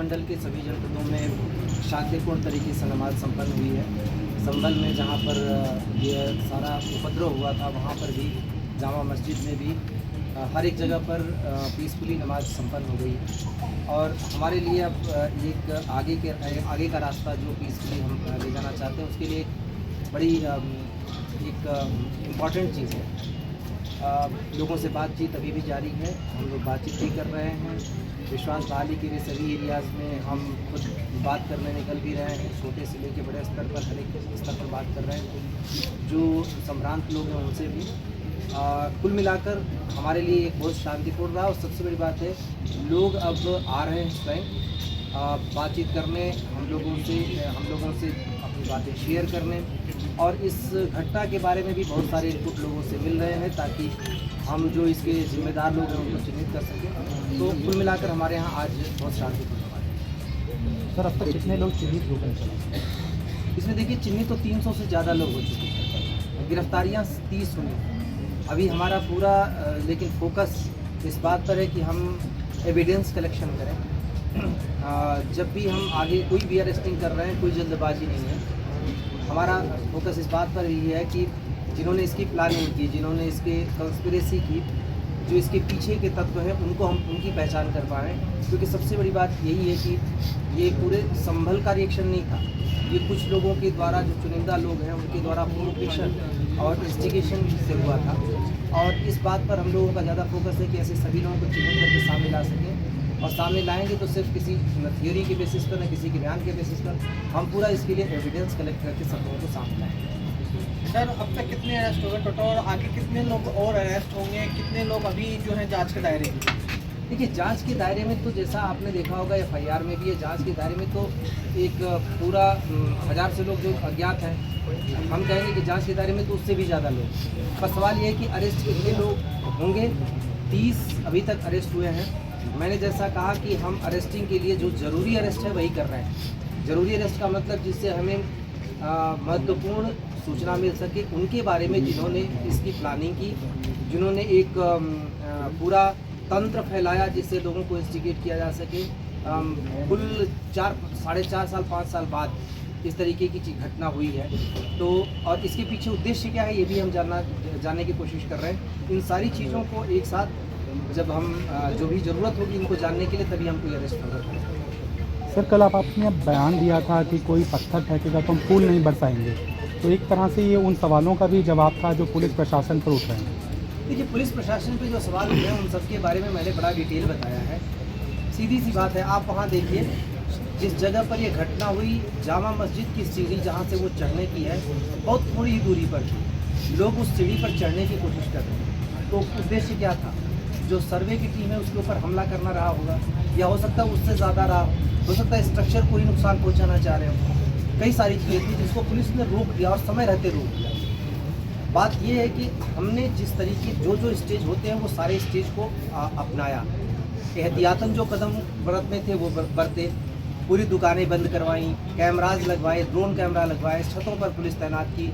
मंडल के सभी जनपदों में शांतिपूर्ण तरीके से नमाज संपन्न हुई है। संभल में जहाँ पर ये सारा उपद्रव हुआ था वहाँ पर भी जामा मस्जिद में भी हर एक जगह पर पीसफुली नमाज संपन्न हो गई। और हमारे लिए अब एक आगे का रास्ता जो पीसफुली हम ले जाना चाहते हैं उसके लिए बड़ी एक इम्पॉर्टेंट चीज़ है। लोगों से बातचीत अभी भी जारी है, हम लोग बातचीत भी कर रहे हैं। विश्वास बहाली के लिए सभी एरियाज़ में हम खुद बात करने निकल भी रहे हैं, छोटे से लेकर बड़े स्तर पर हर एक स्तर पर बात कर रहे हैं जो संभ्रांत लोग हैं उनसे भी। कुल मिलाकर हमारे लिए एक बहुत शांतिपूर्ण रहा। और सबसे बड़ी बात है लोग अब आ रहे हैं स्वयं बातचीत करने, हम लोगों से अपनी बातें शेयर करने, और इस घटना के बारे में भी बहुत सारे इनपुट लोगों से मिल रहे हैं ताकि हम जो इसके जिम्मेदार लोग हैं उनको चिन्हित कर सकें। तो कुल मिलाकर हमारे यहाँ आज बहुत शांतिपूर्ण हुआ है। सर, अब तक कितने लोग चिन्हित हो गए? इसमें देखिए चिन्हित तो 300 से ज़्यादा लोग हो चुके हैं, गिरफ्तारियाँ 30 हुई। अभी हमारा पूरा लेकिन फोकस इस बात पर है कि हम एविडेंस कलेक्शन करें। जब भी हम आगे कोई भी अरेस्टिंग कर रहे हैं कोई जल्दबाजी नहीं है। हमारा फोकस इस बात पर ही है कि जिन्होंने इसकी प्लानिंग की, जिन्होंने इसके कंस्पिरेसी की, जो इसके पीछे के तत्व हैं उनको हम उनकी पहचान कर पाएँ। क्योंकि सबसे बड़ी बात यही है कि ये पूरे संभल का रिएक्शन नहीं था, ये कुछ लोगों के द्वारा जो चुनिंदा लोग हैं उनके द्वारा प्रोवोकेशन और इंस्टिगेशन से हुआ था। और इस बात पर हम लोगों का ज़्यादा फोकस है कि ऐसे सभी लोगों को चिन्हित करके सामने ला सकें। और सामने लाएंगे तो सिर्फ किसी थियोरी के बेसिस पर, न किसी के बयान के बेसिस पर, हम पूरा इसके लिए एविडेंस कलेक्ट करके सब लोगों को सामने लाएंगे। सर, अब तक कितने अरेस्ट हो गए टोटल और आगे कितने लोग और अरेस्ट होंगे, कितने लोग अभी जो है जांच के दायरे में? देखिए जांच के दायरे में तो जैसा आपने देखा होगा FIR में भी है, जांच के दायरे में तो एक पूरा 1000 से लोग जो अज्ञात हैं, हम कहेंगे कि जांच के दायरे में तो उससे भी ज़्यादा लोग। पर सवाल ये है कि अरेस्ट कितने लोग होंगे। 30 अभी तक अरेस्ट हुए हैं। मैंने जैसा कहा कि हम अरेस्टिंग के लिए जो ज़रूरी अरेस्ट है वही कर रहे हैं। ज़रूरी अरेस्ट का मतलब जिससे हमें महत्वपूर्ण सूचना मिल सके उनके बारे में जिन्होंने इसकी प्लानिंग की, जिन्होंने एक पूरा तंत्र फैलाया जिससे लोगों को इंस्टिगेट किया जा सके। कुल 4.5 साल 5 साल बाद इस तरीके की घटना हुई है। तो और इसके पीछे उद्देश्य क्या है ये भी हम जानने की कोशिश कर रहे हैं। इन सारी चीज़ों को एक साथ जब हम जो भी ज़रूरत होगी इनको जानने के लिए तभी हम कोई अरेस्ट होगा। सर, कल आपने बयान दिया था कि कोई पत्थर फेंकेगा तो हम फूल नहीं बरसाएंगे, तो एक तरह से ये उन सवालों का भी जवाब था जो पुलिस प्रशासन पर उठ रहे हैं। देखिए पुलिस प्रशासन पे जो सवाल उठे हैं उन सब के बारे में मैंने बड़ा डिटेल बताया है। सीधी सी बात है, आप वहाँ देखिए जिस जगह पर ये घटना हुई, जामा मस्जिद की सीढ़ी जहाँ से वो चढ़ने की है बहुत थोड़ी ही दूरी पर थी। लोग उस सीढ़ी पर चढ़ने की कोशिश कर रहे हैं। तो उद्देश्य क्या था? जो सर्वे की टीम है उसके ऊपर हमला करना रहा होगा, या हो सकता है उससे ज़्यादा रहा हो सकता है स्ट्रक्चर को ही नुकसान पहुंचाना चाह रहे हो। कई सारी चीज़ें थी जिसको पुलिस ने रोक दिया और समय रहते रोक दिया। बात यह है कि हमने जिस तरीके जो स्टेज होते हैं वो सारे स्टेज को अपनाया। एहतियातन जो कदम बरतने थे वो बरते। पूरी दुकानें बंद करवाई, कैमराज लगवाए, ड्रोन कैमरा लगवाए, छतों पर पुलिस तैनात की,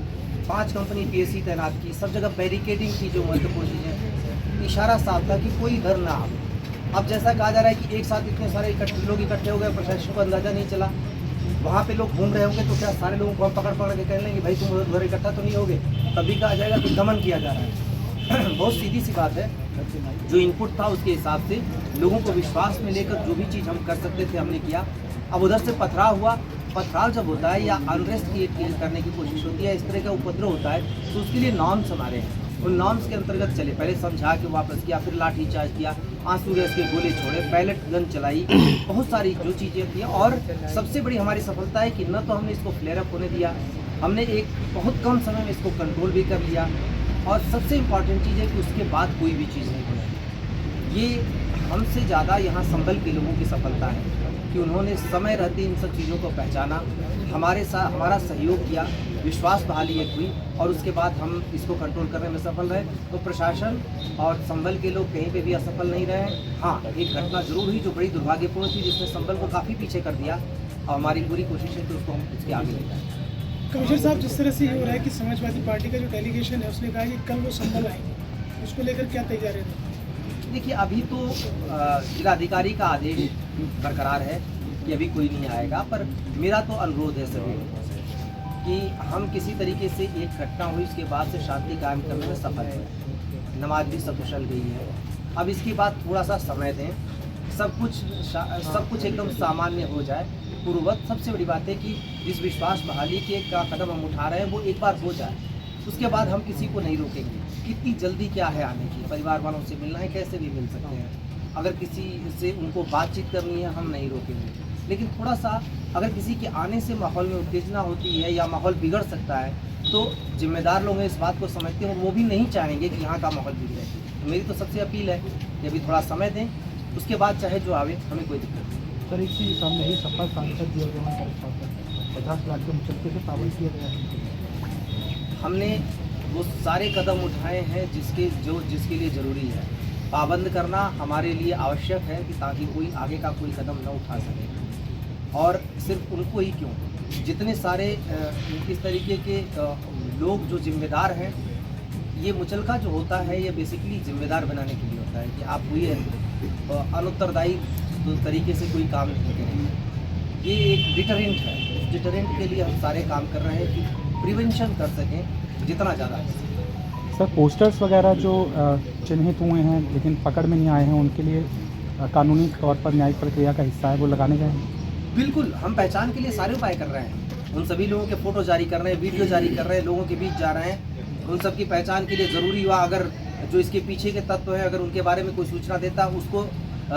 5 कंपनी PSC तैनात की, सब जगह बैरिकेडिंग की। जो महत्वपूर्ण चीज़ें, इशारा साफ था कि कोई इधर ना आए। अब जैसा कहा जा रहा है कि एक साथ इतने सारे लोग इकट्ठे हो गए, प्रशासन को अंदाज़ा नहीं चला। वहाँ पे लोग घूम रहे होंगे तो क्या सारे लोगों को हम पकड़ के कह लेंगे भाई तुम उधर इकट्ठा तो नहीं होगे, तभी कहा जाएगा कि दमन किया जा रहा है। बहुत सीधी सी बात है, जो इनपुट था उसके हिसाब से लोगों को विश्वास में लेकर जो भी चीज़ हम कर सकते थे हमने किया। अब उधर से पथराव हुआ। पथराव जब होता है या अनरेस्ट क्रिएट करने की कोशिश होती है, इस तरह का उपद्रव होता है, तो उसके लिए नॉर्म्स हमारे हैं। उन नॉर्म्स के अंतर्गत चले, पहले समझा के वापस किया, फिर लाठीचार्ज किया, आंसू गैस के गोले छोड़े, पैलेट गन चलाई, बहुत सारी जो चीज़ें थी। और सबसे बड़ी हमारी सफलता है कि न तो हमने इसको फ्लेयर अप होने दिया, हमने एक बहुत कम समय में इसको कंट्रोल भी कर लिया। और सबसे इम्पॉर्टेंट चीज़ है कि उसके बाद कोई भी चीज़ नहीं बनी। ये हमसे ज़्यादा यहाँ संभल के लोगों की सफलता है कि उन्होंने समय रहते इन सब चीज़ों को पहचाना, हमारा सहयोग किया, विश्वास बहाली एक हुई और उसके बाद हम इसको कंट्रोल करने में सफल रहे। तो प्रशासन और संभल के लोग कहीं पे भी असफल नहीं रहे। हाँ, एक घटना जरूर हुई जो बड़ी दुर्भाग्यपूर्ण थी, जिसने संभल को काफ़ी पीछे कर दिया और हमारी पूरी कोशिश है कि उसको हम इसके आगे ले जाएँ। कमिश्नर साहब, जिस तरह से ये हो रहा है कि समाजवादी पार्टी का जो डेलीगेशन है उसने कहा कि कल वो संभल आएंगे, उसको लेकर क्या तैयारी है? देखिए, अभी तो जिलाधिकारी का आदेश बरकरार है। कि अभी कोई नहीं आएगा, पर मेरा तो अनुरोध है सभी लोगों से कि हम किसी तरीके से एक घटना हुई उसके बाद से शांति कायम करने में सफल हुए, नमाज भी सकुशल गई है। अब इसके बाद थोड़ा सा समय दें, सब कुछ एकदम सामान्य हो जाए पूर्ववत। सबसे बड़ी बात है कि जिस विश्वास बहाली के का कदम हम उठा रहे हैं वो एक बार हो जाए, उसके बाद हम किसी को नहीं रोकेंगे। कितनी जल्दी क्या है आने की, परिवार वालों से मिलना है, कैसे भी मिल सकते हैं। अगर किसी से उनको बातचीत करनी है हम नहीं रोकेंगे, लेकिन थोड़ा सा अगर किसी के आने से माहौल में उत्तेजना होती है या माहौल बिगड़ सकता है तो जिम्मेदार लोग इस बात को समझते हैं, वो भी नहीं चाहेंगे कि यहाँ का माहौल बिगड़े। तो मेरी तो सबसे अपील है कि अभी थोड़ा समय दें, उसके बाद चाहे जो आवे, हमें कोई दिक्कत नहीं। सर इसी सामने ही सपा सांसद दिया गया 50 लाख के मुचलके से पाबंद किया गया है। हमने वो सारे कदम उठाए हैं जिसके लिए ज़रूरी है। पाबंद करना हमारे लिए आवश्यक है कि ताकि कोई आगे का कोई कदम न उठा सके। और सिर्फ उनको ही क्यों, जितने सारे इस तरीके के लोग जो जिम्मेदार हैं, ये मुचलका जो होता है ये बेसिकली जिम्मेदार बनाने के लिए होता है कि आप कोई अनुत्तरदायी तरीके से कोई काम नहीं करेंगे। ये एक डिटरेंट है, उस डिटरेंट के लिए हम सारे काम कर रहे हैं कि प्रिवेंशन कर सकें जितना ज़्यादा। सर पोस्टर्स वगैरह जो चिन्हित हुए हैं लेकिन पकड़ में नहीं आए हैं, उनके लिए कानूनी तौर पर न्यायिक प्रक्रिया का हिस्सा है, वो लगाने जाएंगे? बिल्कुल, हम पहचान के लिए सारे उपाय कर रहे हैं। उन सभी लोगों के फ़ोटो जारी कर रहे हैं, वीडियो जारी कर रहे हैं, लोगों के बीच जा रहे हैं। उन सब की पहचान के लिए ज़रूरी हुआ अगर जो इसके पीछे के तत्व हैं, अगर उनके बारे में कोई सूचना देता है उसको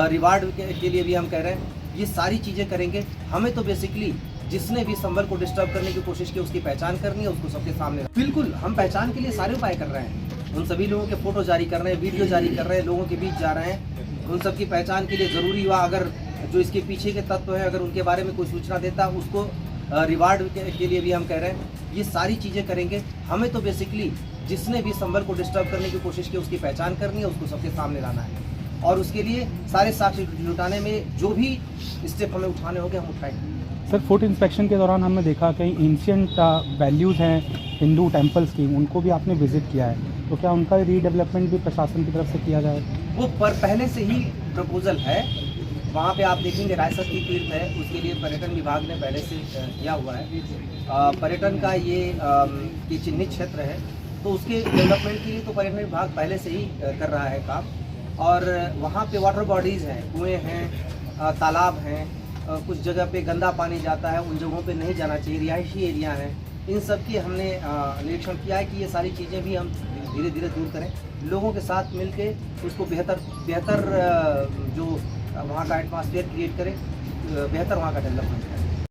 रिवार्ड के लिए भी हम कह रहे हैं। ये सारी चीज़ें करेंगे। हमें तो बेसिकली जिसने भी संबल को डिस्टर्ब करने की कोशिश की उसकी पहचान करनी है, उसको सबके सामने। बिल्कुल, हम पहचान के लिए सारे उपाय कर रहे हैं। उन सभी लोगों के फ़ोटो जारी कर रहे हैं, वीडियो जारी कर रहे हैं, लोगों के बीच जा रहे हैं। उन सब की पहचान के लिए ज़रूरी हुआ अगर जो इसके पीछे के तत्व हैं, अगर उनके बारे में कोई सूचना देता है उसको रिवार्ड के लिए भी हम कह रहे हैं। ये सारी चीज़ें करेंगे। हमें तो बेसिकली जिसने भी संबल को डिस्टर्ब करने की कोशिश की उसकी पहचान करनी है, उसको सबके सामने लाना है। और उसके लिए सारे साक्ष्य जुटाने में जो भी स्टेप हमें उठाने होंगे हम उठाएंगे। सर फुट इंस्पेक्शन के दौरान हमने देखा कई एंशियंट वैल्यूज़ हैं हिंदू टेम्पल्स की, उनको भी आपने विजिट किया है, तो क्या उनका रीडेवलपमेंट भी प्रशासन की तरफ से किया जाए? वो पहले से ही प्रपोजल है। वहाँ पे आप देखेंगे रायसर की तीर्थ है, उसके लिए पर्यटन विभाग ने पहले से किया हुआ है। पर्यटन का ये चिन्हित क्षेत्र है, तो उसके डेवलपमेंट के लिए तो पर्यटन विभाग पहले से ही कर रहा है काम। और वहाँ पे वाटर बॉडीज़ हैं, कुएँ हैं, तालाब हैं, कुछ जगह पे गंदा पानी जाता है, उन जगहों पे नहीं जाना चाहिए, रिहायशी एरिया हैं। इन सब की हमने निरीक्षण किया है कि ये सारी चीज़ें भी हम धीरे धीरे दूर करें, लोगों के साथ मिल के उसको बेहतर जो वहाँ का एटमॉस्फेयर क्रिएट करें, बेहतर वहाँ का डेवलपमेंट करें।